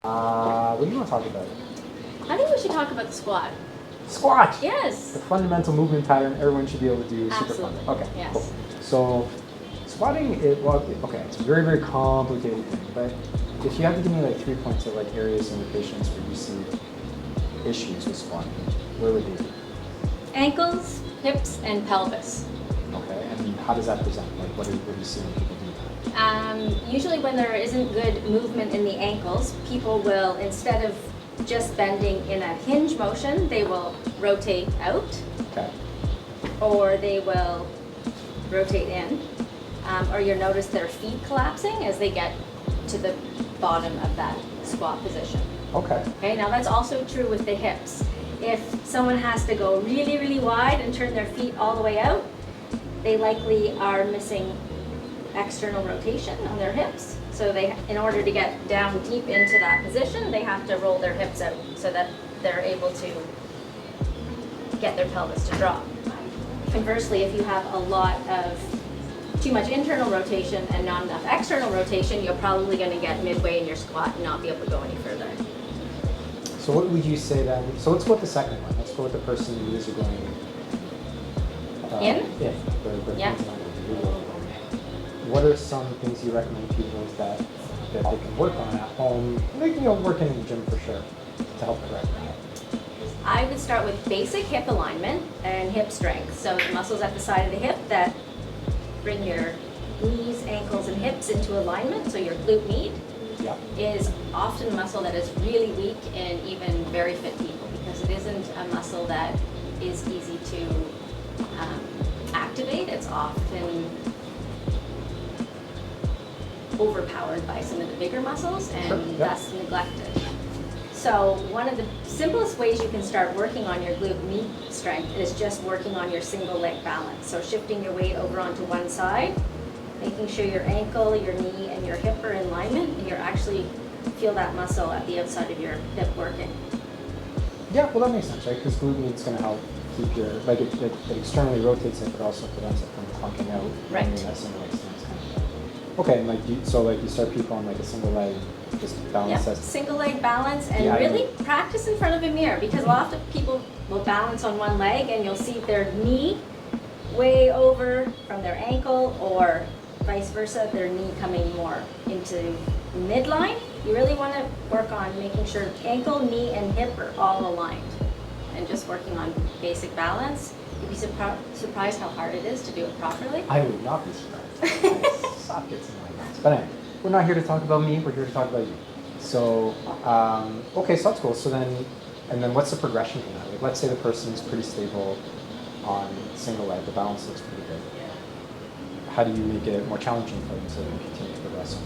What do you want to talk about? I think we should talk about the squat. Squat! Yes. The fundamental movement pattern everyone should be able to do. Absolutely. Super fun. Okay, yes. cool. So, squatting, it's a very, very complicated thing, but if you had to give me like 3 points of like areas in your patients where you see issues with squatting, where would they be? Ankles, hips, and pelvis. Okay, and how does that present? Like, what do you see when people do that? Usually when there isn't good movement in the ankles, people will, instead of just bending in a hinge motion, they will rotate out. Okay. Or they will rotate in. Or you'll notice their feet collapsing as they get to the bottom of that squat position. Okay. Okay, now that's also true with the hips. If someone has to go really, really wide and turn their feet all the way out, they likely are missing external rotation on their hips. So they, in order to get down deep into that position, they have to roll their hips out so that they're able to get their pelvis to drop. Conversely, if you have a lot of too much internal rotation and not enough external rotation, you're probably going to get midway in your squat and not be able to go any further. So what would you say then? So let's go with the second one. Let's go with the person who is going in? Yeah. What are some things you recommend people that they can work on at home? They can work in the gym for sure to help correct that. I would start with basic hip alignment and hip strength. So the muscles at the side of the hip that bring your knees, ankles, and hips into alignment, so your glute med, is often a muscle that is really weak in even very fit people because it isn't a muscle that is easy to activate. It's often overpowered by some of the bigger muscles and thus neglected. So one of the simplest ways you can start working on your glute med strength is just working on your single leg balance. So shifting your weight over onto one side, making sure your ankle, your knee, and your hip are in alignment, and you actually feel that muscle at the outside of your hip working. Yeah, well that makes sense, right? Because glute med is going to help keep your, like it externally rotates it, but also prevents it from clunking out. Right. I mean, that single leg stance kind of. Okay, and you start people on like a single leg, just balance. Yep, single leg balance and really practice in front of a mirror because a lot of people will balance on one leg and you'll see their knee way over from their ankle or vice versa, their knee coming more into midline. You really want to work on making sure ankle, knee, and hip are all aligned and just working on basic balance. You'd be surprised how hard it is to do it properly. I would not be surprised. I suck at something like that. But anyway, we're not here to talk about me, we're here to talk about you. So, okay, so that's cool. So then what's the progression from that? Like, let's say the person's pretty stable on single leg, the balance looks pretty good. How do you make it more challenging for them so they can continue to progress?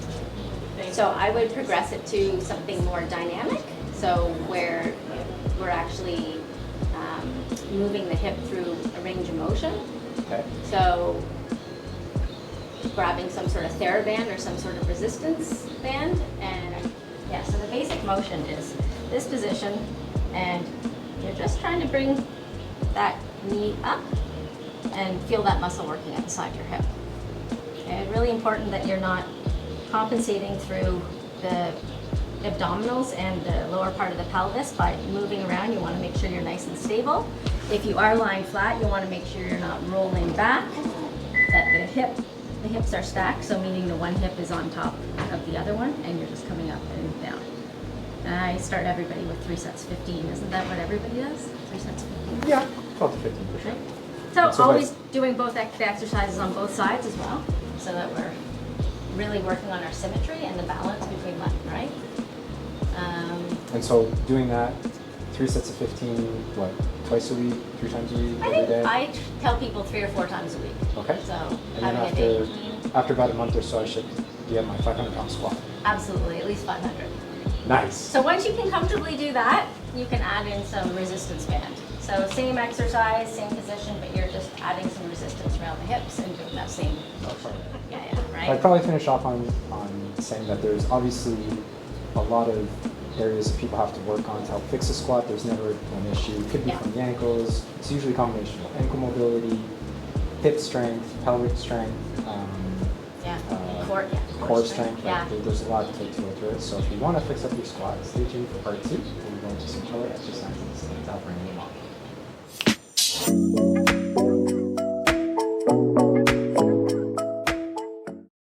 So I would progress it to something more dynamic, so where we're actually moving the hip through a range of motion. Okay. So grabbing some sort of TheraBand or some sort of resistance band, and so the basic motion is this position, and you're just trying to bring that knee up and feel that muscle working inside your hip. Okay, really important that you're not compensating through the abdominals and the lower part of the pelvis by moving around. You want to make sure you're nice and stable. If you are lying flat, you want to make sure you're not rolling back, that the hips are stacked, so meaning the one hip is on top of the other one, and you're just coming up and down. I start everybody with 3 sets 15. Isn't that what everybody does? 3 sets 15? Yeah, 12 to 15 for sure. So always doing both the exercises on both sides as well, so that we're really working on our symmetry and the balance between left and right. And so doing that, 3 sets of 15, what, twice a week, 3 times a week, every day? I tell people 3 or 4 times a week. Okay. So and then after about a month or so, I should get my 500-pound squat. Absolutely, at least 500. Nice. So once you can comfortably do that, you can add in some resistance band. So same exercise, same position, but you're just adding some resistance around the hips and doing that same motion. Right? I'd probably finish off on saying that there's obviously a lot of areas that people have to work on to help fix a squat. There's never one issue. It could be from the ankles. It's usually a combination of ankle mobility, hip strength, pelvic strength, core strength. Yeah. Like, there's a lot to go through it. So if you want to fix up your squat, stay tuned for part 2. And we're going to some other exercises to help bring them along.